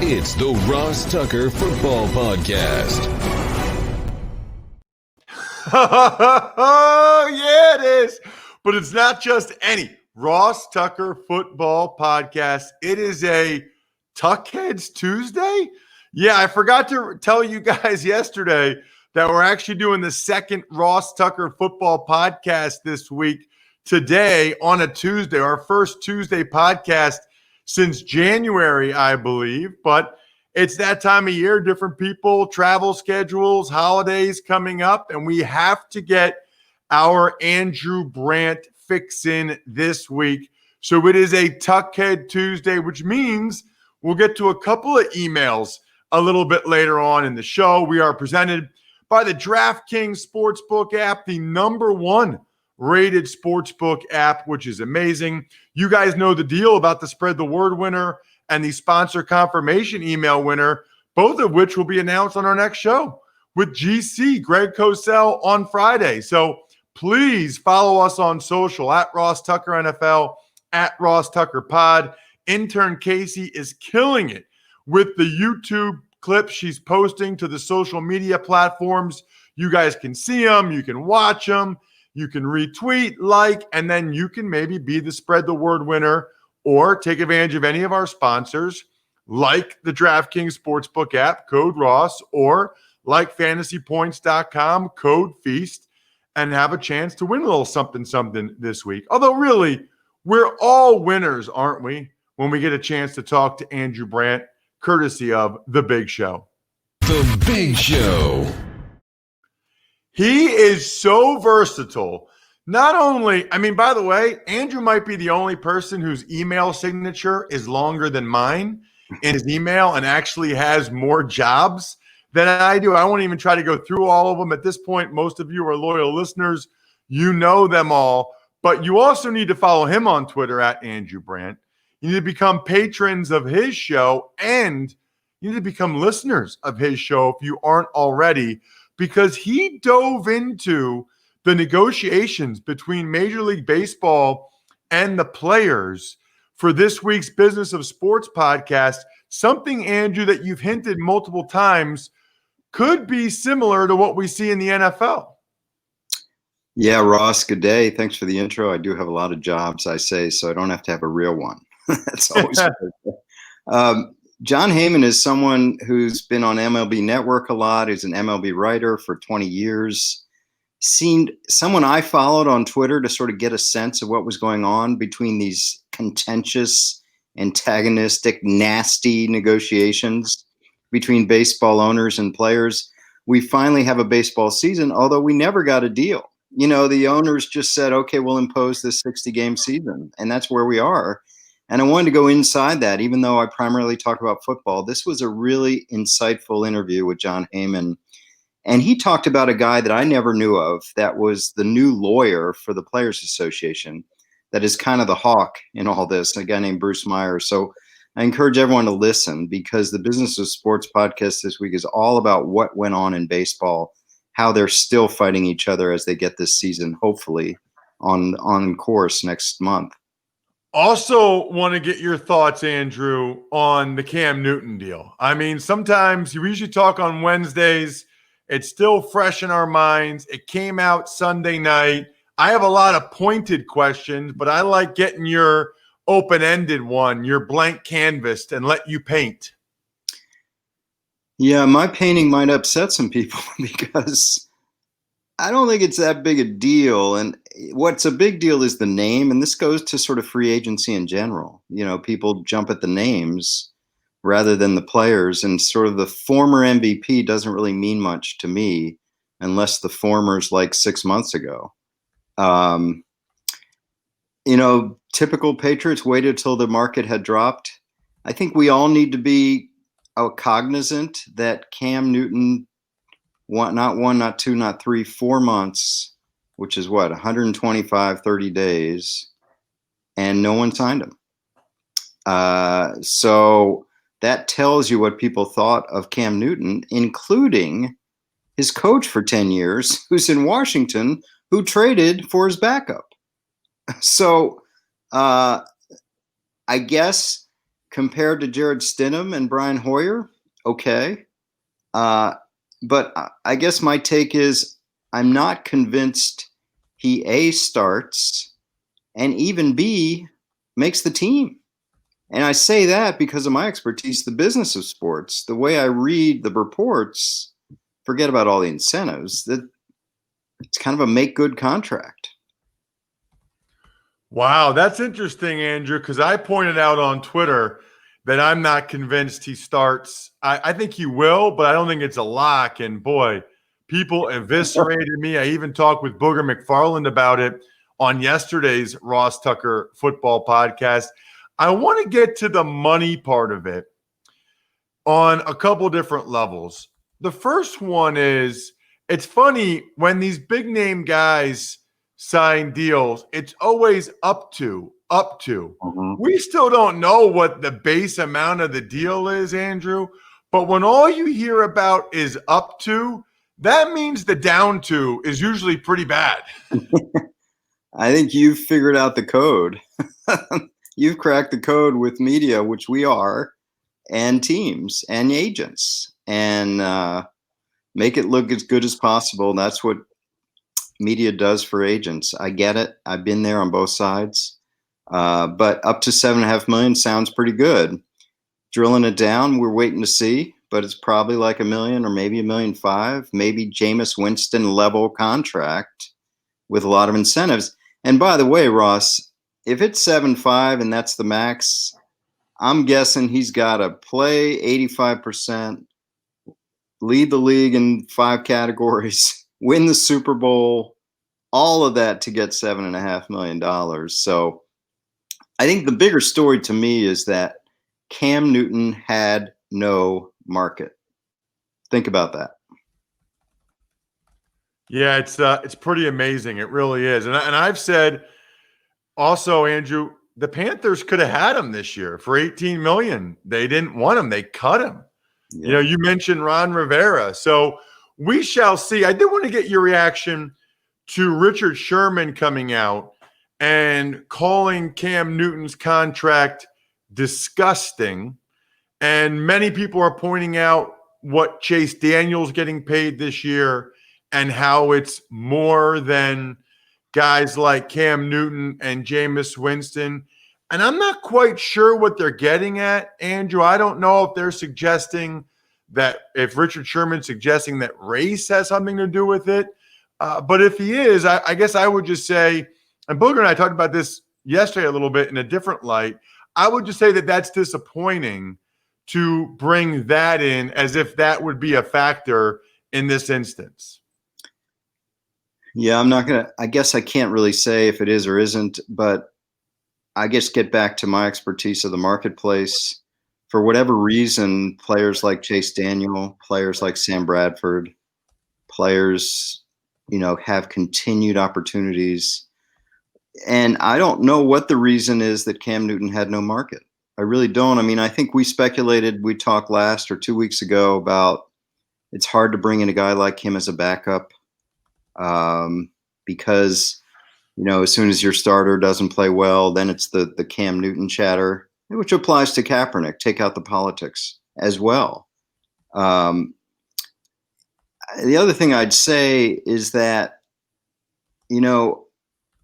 It's the Ross Tucker Football Podcast. Oh, yeah, it is. But it's not just any Ross Tucker Football Podcast. It is a Tuckheads Tuesday. Yeah, I forgot to tell you guys yesterday that we're actually doing the second Ross Tucker Football Podcast this week today on a Tuesday, our first Tuesday podcast since January, I believe. But it's that time of year, different people, travel schedules, holidays coming up, and we have to get our Andrew Brandt fix in this week. So it is a Tuckhead Tuesday, which means we'll get to a couple of emails a little bit later on in the show. We are presented by the DraftKings Sportsbook app, the number one rated sportsbook app, which is amazing. You guys know the deal about the Spread the Word winner and the sponsor confirmation email winner, both of which will be announced on our next show with GC, Greg Cosell, on Friday. So please follow us on social at Ross Tucker NFL, at Ross Tucker Pod. Intern Casey is killing it with the YouTube clips she's posting to the social media platforms. You guys can see them, you can watch them, you can retweet, like, and then you can maybe be the Spread the Word winner or take advantage of any of our sponsors like the DraftKings Sportsbook app, code Ross, or like fantasypoints.com, code Feast, and have a chance to win a little something this week. Although really, we're all winners, aren't we, when we get a chance to talk to Andrew Brandt, courtesy of The Big Show. The Big Show. He is so versatile. Not only, by the way, Andrew might be the only person whose email signature is longer than mine in his email and actually has more jobs than I do. I won't even try to go through all of them. At this point, most of you are loyal listeners. You know them all. But you also need to follow him on Twitter at Andrew Brandt. You need to become patrons of his show, and you need to become listeners of his show if you aren't already, because he dove into the negotiations between Major League Baseball and the players for this week's Business of Sports podcast, something, Andrew, that you've hinted multiple times could be similar to what we see in the NFL. Yeah, Ross, good day. Thanks for the intro. I do have a lot of jobs, I say, so I don't have to have a real one. That's always good. John Heyman is someone who's been on MLB Network a lot. He's an MLB writer for 20 years. Seemed someone I followed on Twitter to sort of get a sense of what was going on between these contentious, antagonistic, nasty negotiations between baseball owners and players. We finally have a baseball season, although we never got a deal. You know, the owners just said, okay, we'll impose this 60-game season, and that's where we are. And I wanted to go inside that, even though I primarily talk about football. This was a really insightful interview with John Heyman. And he talked about a guy that I never knew of that was the new lawyer for the Players Association that is kind of the hawk in all this, a guy named Bruce Myers. So I encourage everyone to listen, because the Business of Sports podcast this week is all about what went on in baseball, how they're still fighting each other as they get this season, hopefully, on course next month. Also want to get your thoughts, Andrew, on the Cam Newton deal. Sometimes we usually talk on Wednesdays. It's still fresh in our minds. It came out Sunday night. I have a lot of pointed questions, but I like getting your open-ended one, your blank canvas, and let you paint. Yeah, my painting might upset some people because I don't think it's that big a deal. And what's a big deal is the name. And this goes to sort of free agency in general. You know, people jump at the names rather than the players. And sort of the former MVP doesn't really mean much to me unless the former's like 6 months ago. Typical Patriots waited till the market had dropped. I think we all need to be cognizant that Cam Newton, not one, not two, not three, 4 months, which is 125, 30 days, and no one signed him. So that tells you what people thought of Cam Newton, including his coach for 10 years, who's in Washington, who traded for his backup. So I guess compared to Jared Stidham and Brian Hoyer, okay. But I guess my take is I'm not convinced he A, starts, and even B, makes the team. And I say that because of my expertise, the business of sports. The way I read the reports, forget about all the incentives, that it's kind of a make good contract. Wow, that's interesting, Andrew, because I pointed out on Twitter that I'm not convinced he starts. I think he will, but I don't think it's a lock. And boy, people eviscerated me. I even talked with Booger McFarland about it on yesterday's Ross Tucker football podcast. I want to get to the money part of it on a couple different levels. The first one is, it's funny when these big name guys sign deals, it's always up to. We still don't know what the base amount of the deal is, Andrew. But when all you hear about is up to, that means the down to is usually pretty bad. I think you've figured out the code. You've cracked the code with media, which we are, and teams and agents, and make it look as good as possible. That's what media does for agents. I get it. I've been there on both sides. But up to $7.5 million sounds pretty good. Drilling it down, we're waiting to see, but it's probably like $1 million or maybe $1.5 million, maybe Jameis Winston level contract with a lot of incentives. And by the way, Ross, if it's 7.5 and that's the max, I'm guessing he's got to play 85%, lead the league in 5 categories, win the Super Bowl, all of that to get $7.5 million. So I think the bigger story to me is that Cam Newton had no market. Think about that. Yeah, it's pretty amazing. It really is. And I've said also, Andrew, the Panthers could have had him this year for $18 million. They didn't want him. They cut him. Yeah. You know, you mentioned Ron Rivera. So we shall see. I did want to get your reaction to Richard Sherman coming out and calling Cam Newton's contract disgusting. And many people are pointing out what Chase Daniel's getting paid this year and how it's more than guys like Cam Newton and Jameis Winston. And I'm not quite sure what they're getting at, Andrew. I don't know if they're suggesting that, if Richard Sherman's suggesting that race has something to do with it. But if he is, I guess I would just say, and Booger and I talked about this yesterday a little bit in a different light, I would just say that that's disappointing to bring that in as if that would be a factor in this instance. Yeah, I guess I can't really say if it is or isn't, but I guess get back to my expertise of the marketplace. For whatever reason, players like Chase Daniel, players like Sam Bradford, players, have continued opportunities. And I don't know what the reason is that Cam Newton had no market. I really don't. I mean, I think we talked last or 2 weeks ago about it's hard to bring in a guy like him as a backup because, as soon as your starter doesn't play well, then it's the Cam Newton chatter, which applies to Kaepernick. Take out the politics as well. The other thing I'd say is that,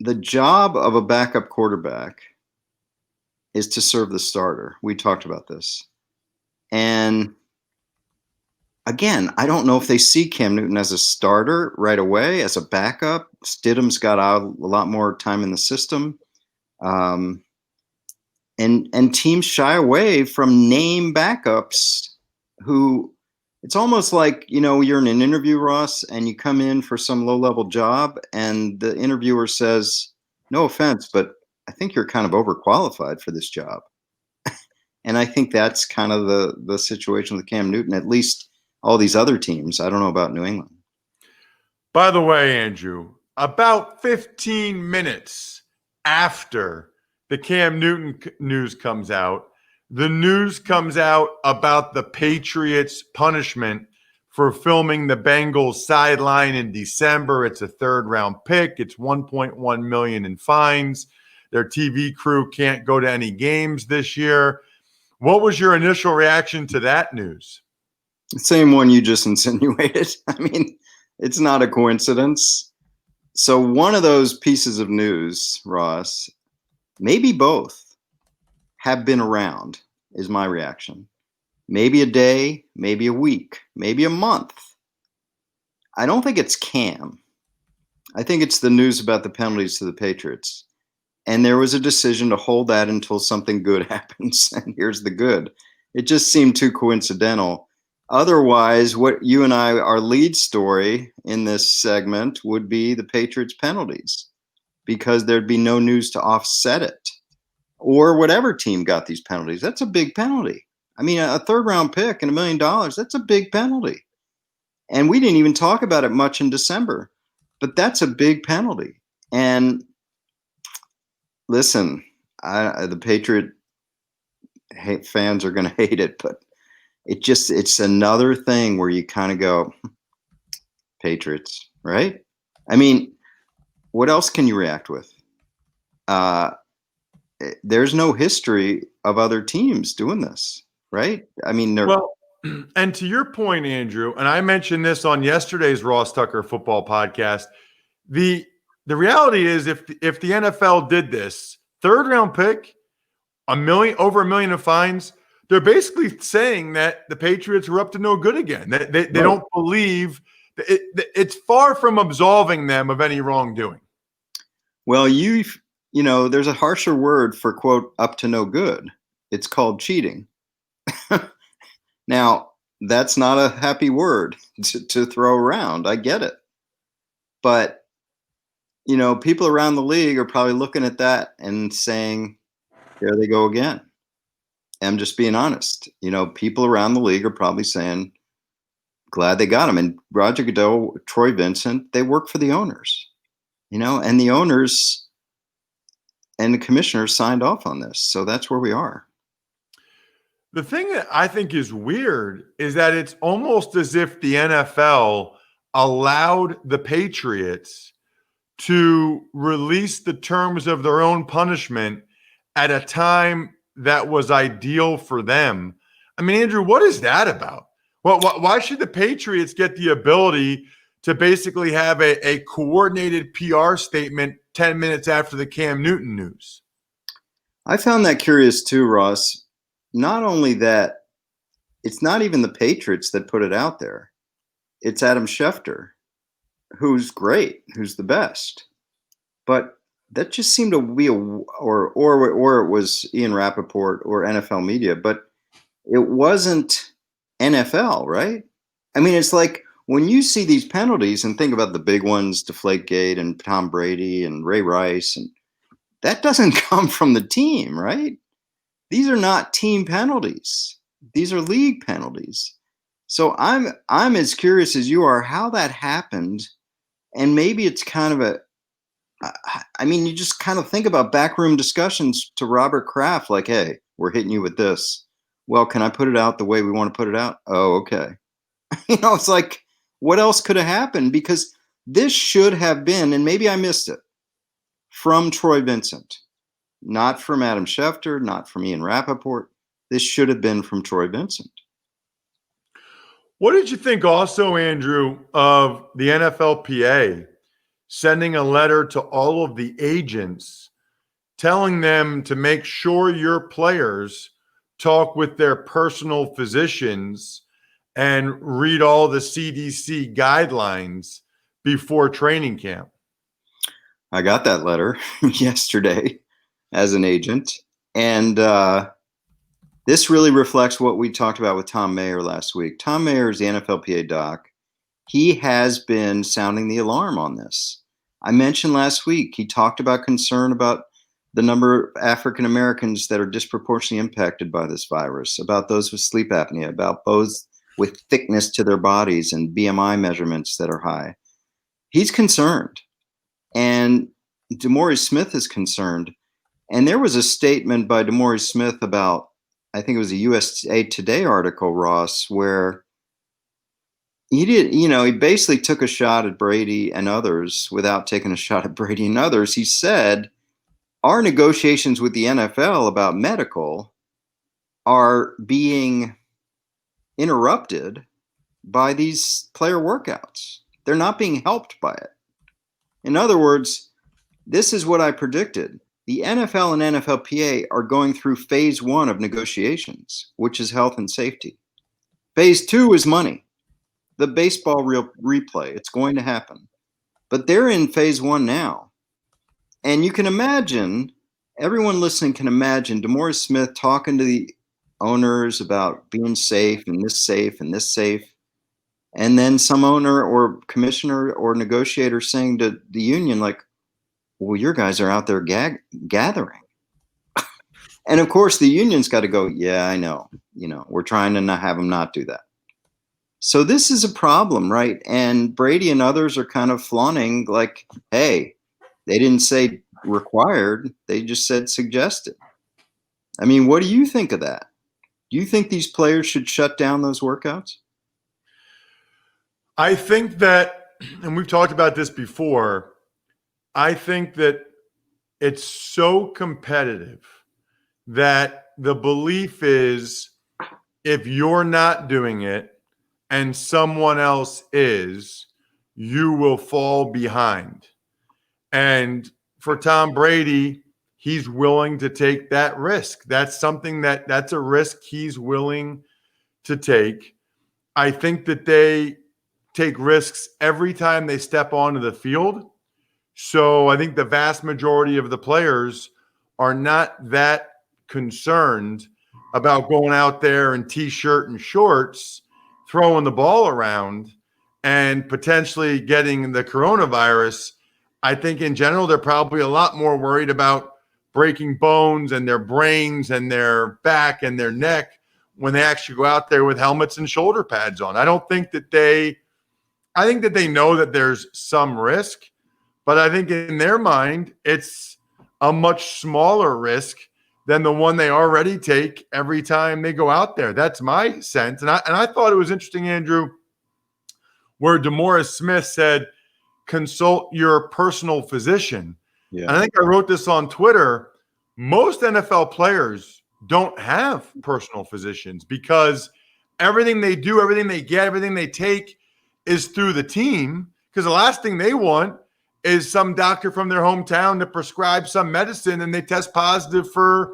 the job of a backup quarterback is to serve the starter. We talked about this. And again, I don't know if they see Cam Newton as a starter right away, as a backup. Stidham's got a lot more time in the system. And teams shy away from name backups who, it's almost like, you're in an interview, Ross, and you come in for some low-level job, and the interviewer says, no offense, but I think you're kind of overqualified for this job. And I think that's kind of the situation with Cam Newton, at least all these other teams. I don't know about New England. By the way, Andrew, about 15 minutes after the Cam Newton news comes out, the news comes out about the Patriots' punishment for filming the Bengals sideline in December. It's a 3rd-round pick. It's $1.1 million in fines. Their TV crew can't go to any games this year. What was your initial reaction to that news? The same one you just insinuated. I mean, it's not a coincidence. So one of those pieces of news, Ross, maybe both, have been around, is my reaction. Maybe a day, maybe a week, maybe a month. I don't think it's Cam. I think it's the news about the penalties to the Patriots. And there was a decision to hold that until something good happens. And here's the good. It just seemed too coincidental. Otherwise, what you and I, our lead story in this segment would be the Patriots penalties, because there'd be no news to offset it. Or whatever team got these penalties. That's a big penalty. I mean, a third-round pick and $1 million, that's a big penalty. And we didn't even talk about it much in December. But that's a big penalty. And listen, the Patriot fans are going to hate it, but it's another thing where you kind of go, Patriots, right? I mean, what else can you react with? There's no history of other teams doing this, right? I mean, and to your point, Andrew, and I mentioned this on yesterday's Ross Tucker football podcast, the reality is if the NFL did this, third round pick, over $1 million in fines, they're basically saying that the Patriots were up to no good again. They don't believe it's far from absolving them of any wrongdoing. Well, you know, there's a harsher word for, quote, up to no good. It's called cheating. Now, that's not a happy word to throw around. I get it. But, you know, people around the league are probably looking at that and saying, there they go again. I'm just being honest. You know, people around the league are probably saying, glad they got him. And Roger Goodell, Troy Vincent, they work for the owners, you know, and the owners and the commissioners signed off on this. So that's where we are. The thing that I think is weird is that it's almost as if the NFL allowed the Patriots to release the terms of their own punishment at a time that was ideal for them. I mean, Andrew, what is that about? Well, why should the Patriots get the ability to basically have a coordinated PR statement 10 minutes after the Cam Newton news? I found that curious too, Ross. Not only that, it's not even the Patriots that put it out there. It's Adam Schefter, who's great, who's the best. But that just seemed to be or it was Ian Rappaport or NFL media, but it wasn't NFL, right? I mean, it's like when you see these penalties and think about the big ones, Deflategate and Tom Brady and Ray Rice, and that doesn't come from the team, right? These are not team penalties. These are league penalties. So I'm as curious as you are how that happened. And maybe it's kind of I mean, you just kind of think about backroom discussions to Robert Kraft, like, hey, we're hitting you with this. Well, can I put it out the way we want to put it out? Oh, okay. You know, it's like, what else could have happened? Because this should have been, and maybe I missed it, from Troy Vincent, not from Adam Schefter, not from Ian Rappaport. This should have been from Troy Vincent. What did you think also, Andrew, of the NFLPA sending a letter to all of the agents telling them to make sure your players talk with their personal physicians and read all the CDC guidelines before training camp? I got that letter yesterday as an agent. And this really reflects what we talked about with Tom Mayer last week. Tom Mayer is the NFLPA doc. He has been sounding the alarm on this. I mentioned last week, he talked about concern about the number of African Americans that are disproportionately impacted by this virus, about those with sleep apnea, about those with thickness to their bodies and BMI measurements that are high. He's concerned. And DeMaurice Smith is concerned. And there was a statement by DeMaurice Smith about, I think it was a USA Today article, Ross, where he basically took a shot at Brady and others without taking a shot at Brady and others. He said, our negotiations with the NFL about medical are being interrupted by these player workouts. They're not being helped by it. In other words, this is what I predicted. The NFL and NFLPA are going through phase 1 of negotiations, which is health and safety. Phase 2 is money. The baseball replay, it's going to happen. But they're in phase 1 now. And you can imagine, everyone listening can imagine DeMaurice Smith talking to the owners about being safe and this safe and this safe. And then some owner or commissioner or negotiator saying to the union, like, well, your guys are out there gathering. And of course, the union's got to go, yeah, I know. We're trying to not have them not do that. So this is a problem, right? And Brady and others are kind of flaunting like, hey, they didn't say required. They just said suggested. I mean, what do you think of that? Do you think these players should shut down those workouts? I think that, and we've talked about this before, I think that it's so competitive that the belief is if you're not doing it and someone else is, you will fall behind. And for Tom Brady, he's willing to take that risk. That's a risk he's willing to take. I think that they take risks every time they step onto the field. So I think the vast majority of the players are not that concerned about going out there in T-shirt and shorts, throwing the ball around, and potentially getting the coronavirus. I think in general, they're probably a lot more worried about breaking bones and their brains and their back and their neck when they actually go out there with helmets and shoulder pads on. I think that they know that there's some risk, but I think in their mind, it's a much smaller risk than the one they already take every time they go out there. That's my sense. And I thought it was interesting, Andrew, where DeMaurice Smith said, consult your personal physician. Yeah. And I think I wrote this on Twitter. Most NFL players don't have personal physicians because everything they do, everything they get, everything they take is through the team, because the last thing they want is some doctor from their hometown to prescribe some medicine and they test positive for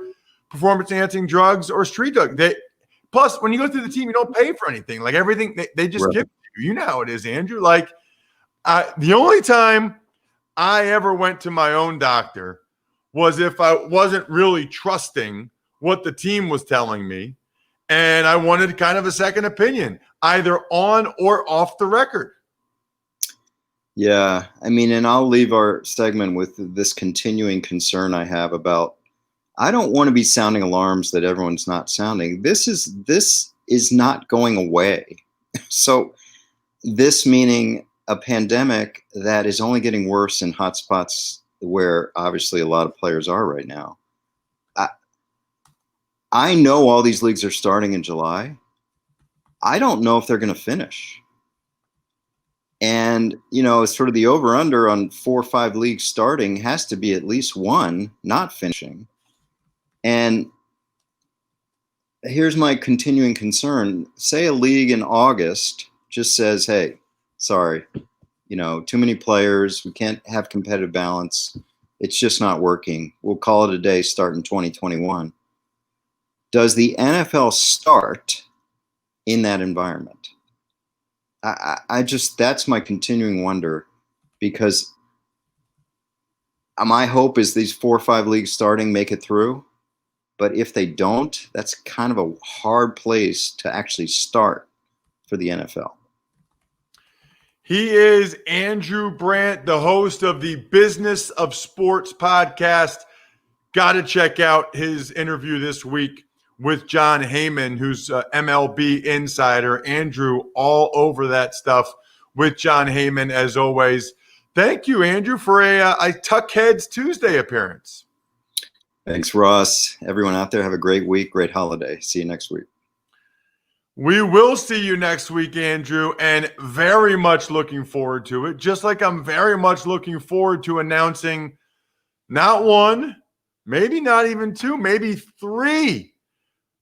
performance-enhancing drugs or street drugs. Plus, when you go through the team, you don't pay for anything. Like everything, they just give you. You know how it is, Andrew. Like the only time I ever went to my own doctor was if I wasn't really trusting what the team was telling me and I wanted kind of a second opinion, either on or off the record. Yeah, I mean, and I'll leave our segment with this continuing concern I have about, I don't want to be sounding alarms that everyone's not sounding. This is not going away. So this meaning a pandemic that is only getting worse in hotspots where obviously a lot of players are right now. I know all these leagues are starting in July. I don't know if they're going to finish. And, sort of the over-under on 4 or 5 leagues starting has to be at least one not finishing. And here's my continuing concern. Say a league in August just says, hey, sorry, too many players. We can't have competitive balance. It's just not working. We'll call it a day, start in 2021. Does the NFL start in that environment? That's my continuing wonder, because my hope is these 4 or 5 leagues starting make it through. But if they don't, that's kind of a hard place to actually start for the NFL. He is Andrew Brandt, the host of the Business of Sports podcast. Got to check out his interview this week with Jon Heyman, who's MLB insider. Andrew, all over that stuff with Jon Heyman, as always. Thank you, Andrew, for a Tuckheads Tuesday appearance. Thanks, Ross. Everyone out there, have a great week, great holiday. See you next week. We will see you next week, Andrew, and very much looking forward to it. Just like I'm very much looking forward to announcing not 1, maybe not even 2, maybe 3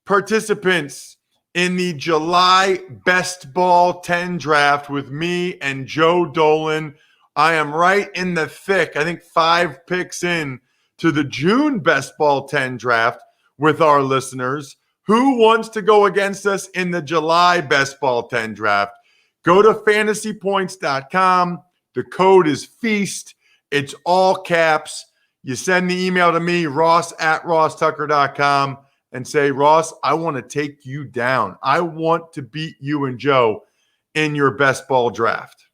participants in the July Best Ball 10 draft with me and Joe Dolan. I am right in the thick, I think 5 picks in to the June Best Ball 10 draft with our listeners. Who wants to go against us in the July Best Ball 10 draft? Go to fantasypoints.com. The code is FEAST. It's all caps. You send the email to me, ross@rosstucker.com, and say, Ross, I want to take you down. I want to beat you and Joe in your best ball draft.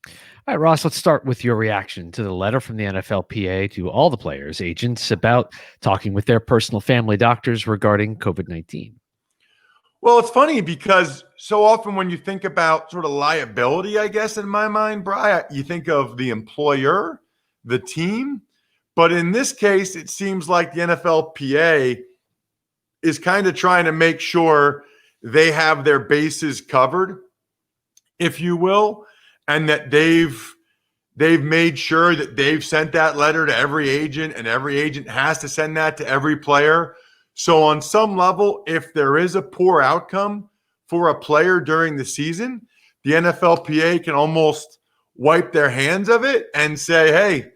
All right, Ross, let's start with your reaction to the letter from the NFLPA to all the players' agents about talking with their personal family doctors regarding COVID-19. Well, it's funny because so often when you think about sort of liability, I guess, in my mind, Bri, you think of the employer, the team. But in this case, it seems like the NFLPA is kind of trying to make sure they have their bases covered, if you will, and that they've made sure that they've sent that letter to every agent, and every agent has to send that to every player. So on some level, if there is a poor outcome for a player during the season, the NFLPA can almost wipe their hands of it and say, hey,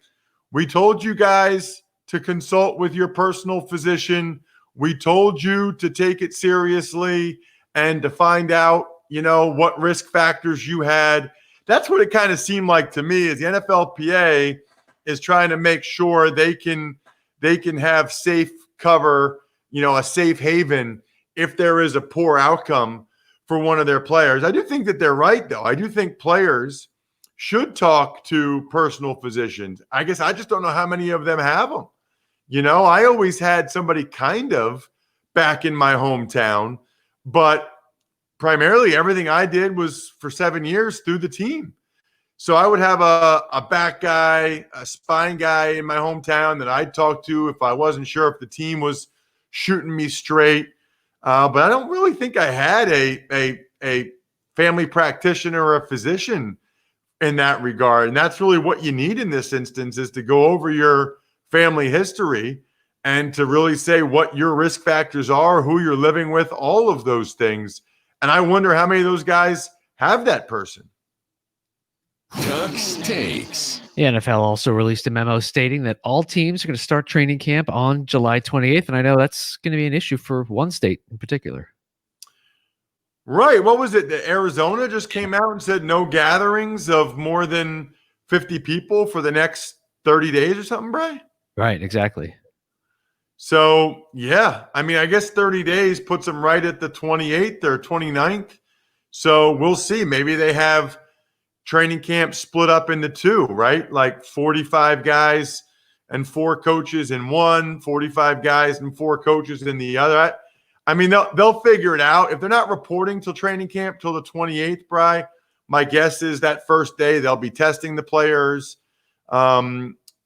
we told you guys to consult with your personal physician. We told you to take it seriously and to find out, what risk factors you had. That's what it kind of seemed like to me, is the NFLPA is trying to make sure they can have safe cover, a safe haven if there is a poor outcome for one of their players. I do think that they're right, though. I do think players should talk to personal physicians. I guess I just don't know how many of them have them. I always had somebody kind of back in my hometown, but primarily everything I did was for 7 years through the team. So I would have a back guy, a spine guy in my hometown that I'd talk to if I wasn't sure if the team was shooting me straight. But I don't really think I had a family practitioner or a physician in that regard. And that's really what you need in this instance, is to go over your family history and to really say what your risk factors are, who you're living with, all of those things. And I wonder how many of those guys have that person. Tuck's Takes. The NFL also released a memo stating that all teams are going to start training camp on July 28th. And I know that's going to be an issue for one state in particular. Right. What was it? Arizona just came out and said no gatherings of more than 50 people for the next 30 days or something, Brian? Right, exactly. So, yeah, I guess 30 days puts them right at the 28th or 29th. So we'll see. Maybe they have training camp split up into 2, right? Like 45 guys and 4 coaches in one, 45 guys and 4 coaches in the other. They'll figure it out. If they're not reporting till training camp till the 28th, Bri, my guess is that first day they'll be testing the players.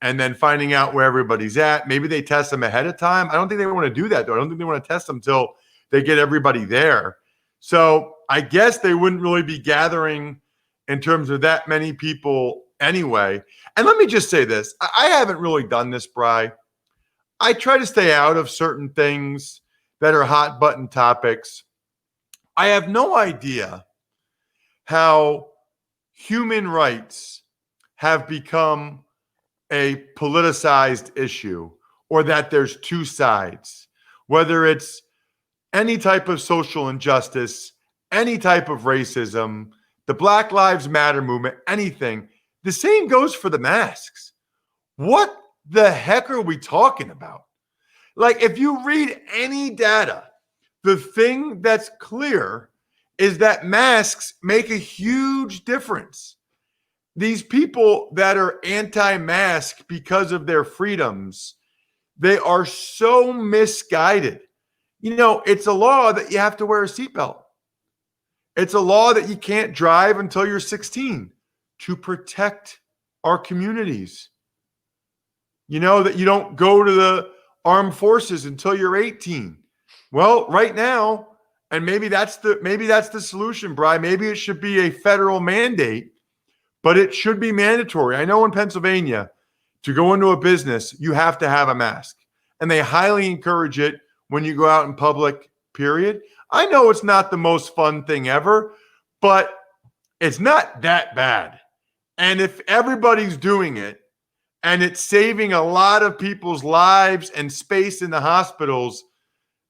And then finding out where everybody's at. Maybe they test them ahead of time. I don't think they want to do that, though. I don't think they want to test them until they get everybody there. So I guess they wouldn't really be gathering in terms of that many people anyway. And let me just say this. I haven't really done this, Bri. I try to stay out of certain things that are hot button topics. I have no idea how human rights have become a politicized issue, or that there's 2 sides, whether it's any type of social injustice, any type of racism, the Black Lives Matter movement, anything. The same goes for the masks. What the heck are we talking about? Like, if you read any data, the thing that's clear is that masks make a huge difference. These people that are anti-mask because of their freedoms, they are so misguided. It's a law that you have to wear a seatbelt. It's a law that you can't drive until you're 16 to protect our communities. That you don't go to the armed forces until you're 18. Well, right now, and maybe that's the solution, Bri. Maybe it should be a federal mandate, but it should be mandatory. I know in Pennsylvania, to go into a business, you have to have a mask. and they highly encourage it when you go out in public, period. I know it's not the most fun thing ever, but it's not that bad. And if everybody's doing it and it's saving a lot of people's lives and space in the hospitals,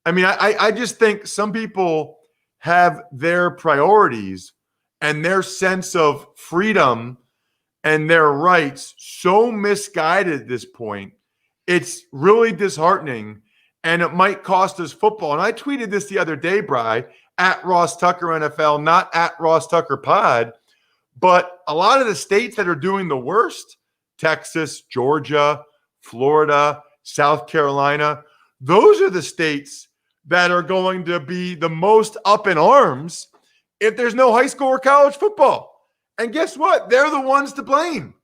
I mean, I just think some people have their priorities and their sense of freedom and their rights so misguided at this point. It's really disheartening, and it might cost us football. And I tweeted this the other day, Bri, at Ross Tucker NFL, not at Ross Tucker Pod. But a lot of the states that are doing the worst, Texas, Georgia, Florida, South Carolina, those are the states that are going to be the most up in arms if there's no high school or college football. And guess what? They're the ones to blame.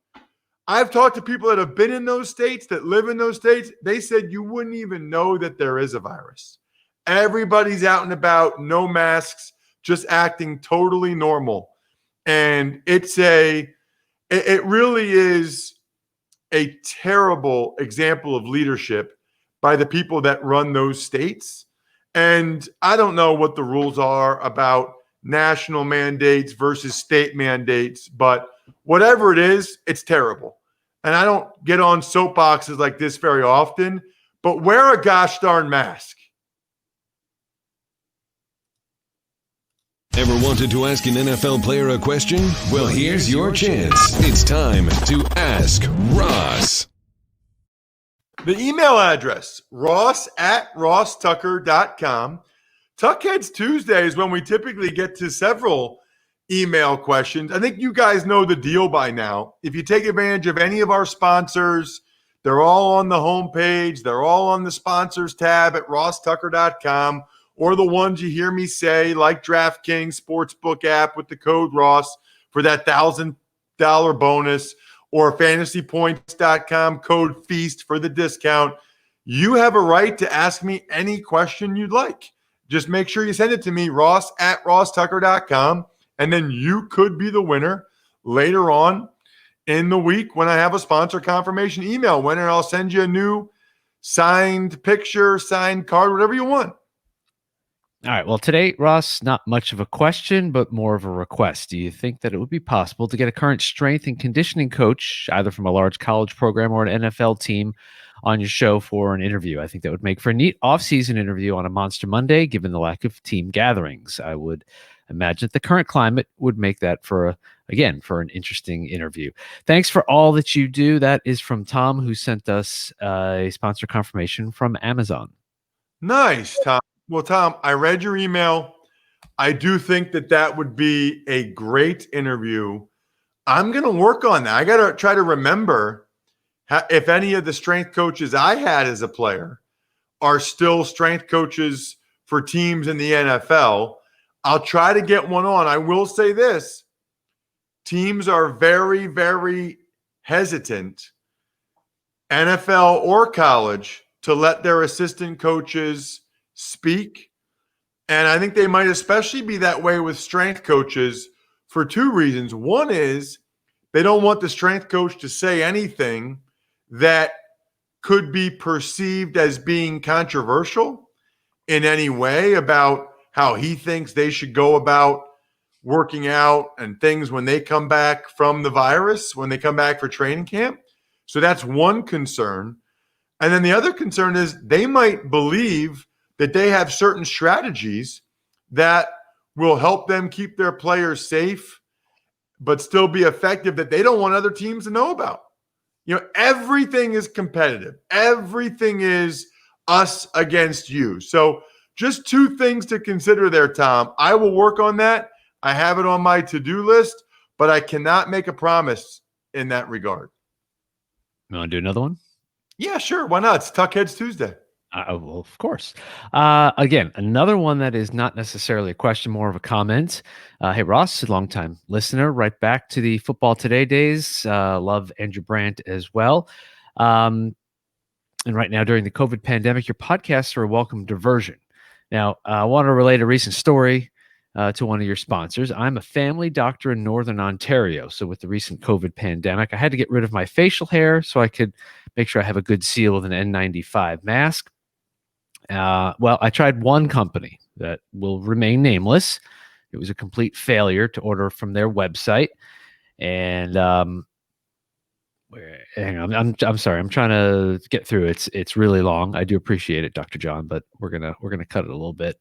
I've talked to people that have been in those states, that live in those states. They said you wouldn't even know that there is a virus. Everybody's out and about, no masks, just acting totally normal. And it really is a terrible example of leadership by the people that run those states. And I don't know what the rules are about national mandates versus state mandates, but whatever it is, it's terrible. And I don't get on soapboxes like this very often, but wear a gosh darn mask. Ever wanted to ask an NFL player a question? Well, here's your chance. It's time to Ask Ross. The email address, ross@rosstucker.com. Tuckheads Tuesday is when we typically get to several email questions. I think you guys know the deal by now. If you take advantage of any of our sponsors, they're all on the homepage. They're all on the sponsors tab at rosstucker.com, or the ones you hear me say, like DraftKings Sportsbook app with the code Ross for that $1,000 bonus, or fantasypoints.com code FEAST for the discount. You have a right to ask me any question you'd like. Just make sure you send it to me, ross@rosstucker.com, and then you could be the winner later on in the week when I have a sponsor confirmation email winner. I'll send you a new signed picture, signed card, whatever you want. All right. Well, today, Ross, not much of a question, but more of a request. Do you think that it would be possible to get a current strength and conditioning coach, either from a large college program or an NFL team, on your show for an interview? I think that would make for a neat off-season interview on a Monster Monday, given the lack of team gatherings. I would imagine that the current climate would make that for an interesting interview. Thanks for all that you do. That is from Tom, who sent us a sponsor confirmation from Amazon. Nice, Tom. Well, Tom, I read your email. I do think that would be a great interview. I'm going to work on that. I got to try to remember if any of the strength coaches I had as a player are still strength coaches for teams in the NFL. I'll try to get one on. I will say this. Teams are very, very hesitant, NFL or college, to let their assistant coaches speak. And I think they might especially be that way with strength coaches for two reasons. One is they don't want the strength coach to say anything that could be perceived as being controversial in any way about how he thinks they should go about working out and things when they come back from the virus, when they come back for training camp. So that's one concern. And then the other concern is they might believe that they have certain strategies that will help them keep their players safe, but still be effective, that they don't want other teams to know about. You know, everything is competitive. Everything is us against you. So just two things to consider there, Tom. I will work on that. I have it on my to-do list, but I cannot make a promise in that regard. You want to do another one? Yeah, sure. Why not? It's Tuckheads Tuesday. Well, of course. Again, another one that is not necessarily a question, more of a comment. Hey, Ross, a longtime listener, right back to the Football Today days. Love Andrew Brandt as well. And right now, during the COVID pandemic, your podcasts are a welcome diversion. Now, I want to relate a recent story to one of your sponsors. I'm a family doctor in Northern Ontario. So with the recent COVID pandemic, I had to get rid of my facial hair so I could make sure I have a good seal with an N95 mask. Well, I tried one company that will remain nameless. It was a complete failure to order from their website. And hang on, I'm sorry, I'm trying to get through. It's really long. I do appreciate it, Dr. John, but we're gonna cut it a little bit.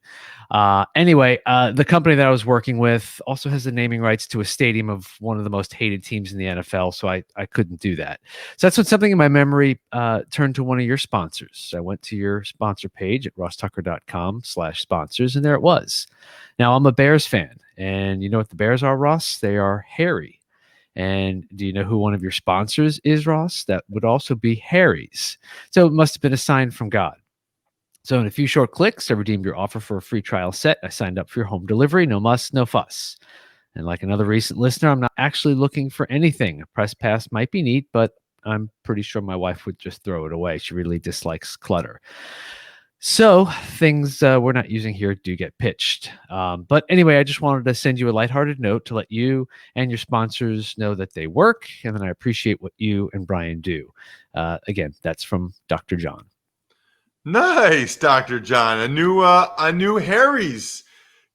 Anyway, the company that I was working with also has the naming rights to a stadium of one of the most hated teams in the NFL, so I couldn't do that. So that's when something in my memory turned to one of your sponsors. I went to your sponsor page at rosstucker.com/sponsors, and there it was. Now, I'm a Bears fan, and you know what the Bears are, Ross? They are hairy. And do you know who one of your sponsors is, Ross? That would also be Harry's. So it must have been a sign from God. So in a few short clicks, I redeemed your offer for a free trial set. I signed up for your home delivery. No muss, no fuss. And like another recent listener, I'm not actually looking for anything. A press pass might be neat, but I'm pretty sure my wife would just throw it away. She really dislikes clutter. So things we're not using here do get pitched. But anyway, I just wanted to send you a lighthearted note to let you and your sponsors know that they work, and then I appreciate what you and Brian do. Again, that's from Dr. John. Nice, Dr. John. A new Harry's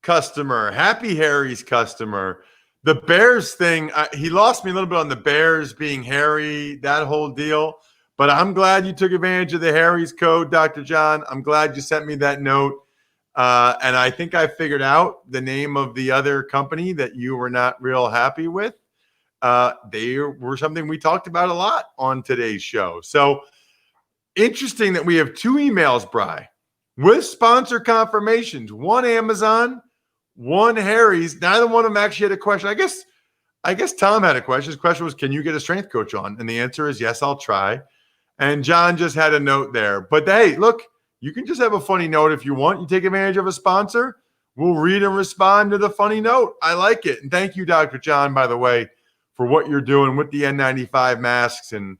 customer. Happy Harry's customer. The Bears thing, he lost me a little bit on the Bears being hairy, that whole deal. But I'm glad you took advantage of the Harry's code, Dr. John. I'm glad you sent me that note. And I think I figured out the name of the other company that you were not real happy with. They were something we talked about a lot on today's show. So interesting that we have two emails, Bri, with sponsor confirmations. One Amazon, one Harry's. Neither one of them actually had a question. I guess Tom had a question. His question was, can you get a strength coach on? And the answer is yes, I'll try. And John just had a note there. But hey, look, you can just have a funny note if you want. You take advantage of a sponsor, we'll read and respond to the funny note. I like it. And thank you, Dr. John, by the way, for what you're doing with the N95 masks and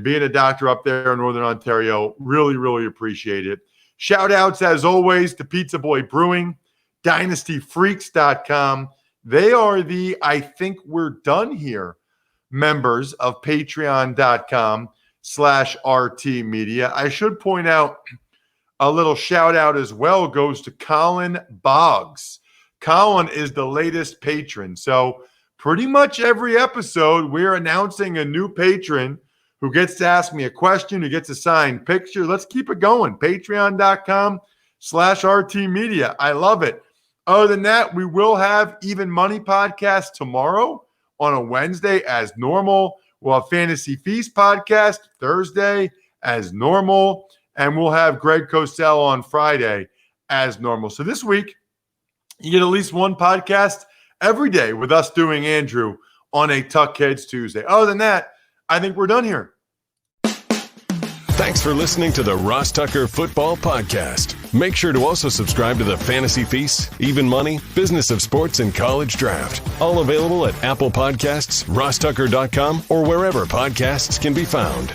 being a doctor up there in Northern Ontario. Really, really appreciate it. Shout outs, as always, to Pizza Boy Brewing, DynastyFreaks.com. They are the I Think We're Done Here members of Patreon.com/RT Media. I should point out a little shout out as well goes to Colin Boggs. Colin is the latest patron. So pretty much every episode, we're announcing a new patron who gets to ask me a question, who gets a signed picture. Let's keep it going. Patreon.com/RT Media. I love it. Other than that, we will have Even Money podcast tomorrow on a Wednesday as normal. We'll have Fantasy Feast podcast Thursday as normal. And we'll have Greg Cosell on Friday as normal. So this week, you get at least one podcast every day with us doing Andrew on a Tuck Heads Tuesday. Other than that, I think we're done here. Thanks for listening to the Ross Tucker Football Podcast. Make sure to also subscribe to the Fantasy Feast, Even Money, Business of Sports, and College Draft. All available at Apple Podcasts, rosstucker.com, or wherever podcasts can be found.